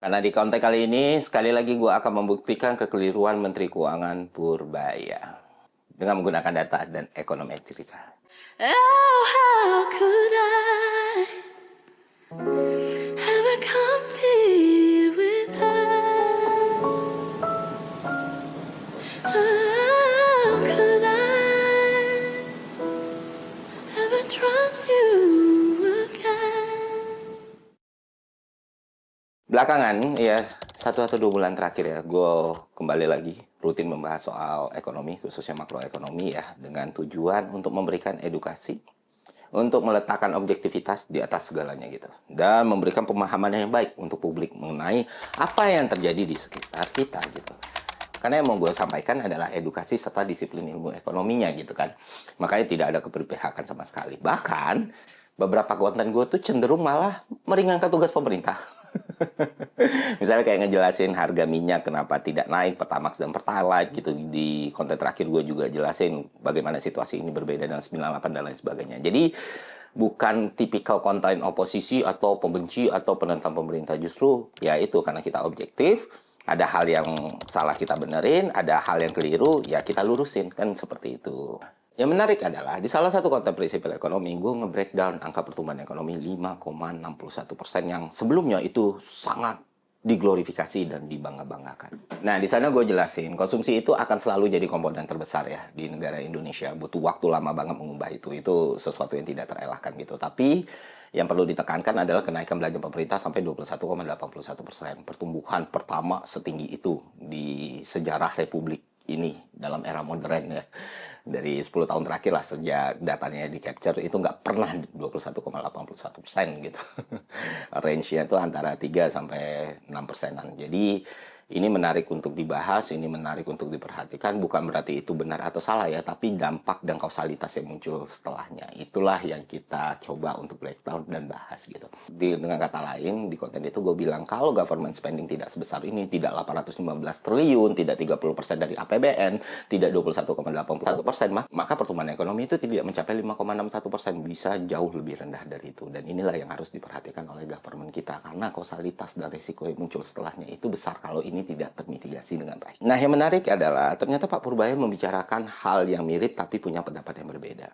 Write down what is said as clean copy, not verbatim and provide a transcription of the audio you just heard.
Karena di konteks kali ini, sekali lagi gue akan membuktikan kekeliruan Menteri Keuangan Purbaya dengan menggunakan data dan ekonometrika. Oh, how could I ever compete with her? How could I ever trust you again? Belakangan, ya 1 atau 2 bulan terakhir ya, gue kembali lagi rutin membahas soal ekonomi, khususnya makroekonomi ya, dengan tujuan untuk memberikan edukasi, untuk meletakkan objektivitas di atas segalanya gitu, dan memberikan pemahaman yang baik untuk publik mengenai apa yang terjadi di sekitar kita gitu. Karena yang mau gue sampaikan adalah edukasi serta disiplin ilmu ekonominya gitu kan. Makanya tidak ada keberpihakan sama sekali. Bahkan beberapa konten gue tuh cenderung malah meringankan tugas pemerintah. Misalnya kayak ngejelasin harga minyak kenapa tidak naik, Pertamax dan Pertalite gitu. Di konten terakhir gue juga jelasin bagaimana situasi ini berbeda dengan 98 dan lain sebagainya. Jadi bukan tipikal konten oposisi atau pembenci atau penentang pemerintah. Justru ya itu, karena kita objektif, ada hal yang salah kita benerin, ada hal yang keliru ya kita lurusin, kan seperti itu. Yang menarik adalah di salah satu konten prinsipil ekonomi, gue nge-breakdown angka pertumbuhan ekonomi 5,61% yang sebelumnya itu sangat diglorifikasi dan dibangga-banggakan. Nah, di sana gue jelasin, konsumsi itu akan selalu jadi komponen terbesar ya di negara Indonesia. Butuh waktu lama banget mengubah itu. Itu sesuatu yang tidak terelakkan gitu. Tapi yang perlu ditekankan adalah kenaikan belanja pemerintah sampai 21,81%. Pertumbuhan pertama setinggi itu di sejarah Republik ini dalam era modern ya. Dari 10 tahun terakhir lah sejak datanya di capture itu nggak pernah 21,81% gitu. Range-nya itu antara 3 sampai 6%-an. Jadi ini menarik untuk dibahas, ini menarik untuk diperhatikan, bukan berarti itu benar atau salah ya, tapi dampak dan kausalitas yang muncul setelahnya. Itulah yang kita coba untuk breakdown dan bahas gitu. Dengan kata lain, di konten itu gue bilang, kalau government spending tidak sebesar ini, tidak 815 triliun, tidak 30% dari APBN, tidak 21,81%, maka pertumbuhan ekonomi itu tidak mencapai 5,61%, bisa jauh lebih rendah dari itu. Dan inilah yang harus diperhatikan oleh government kita, karena kausalitas dan risiko yang muncul setelahnya itu besar kalau ini tidak termitigasi dengan baik. Nah, yang menarik adalah ternyata Pak Purbaya membicarakan hal yang mirip tapi punya pendapat yang berbeda.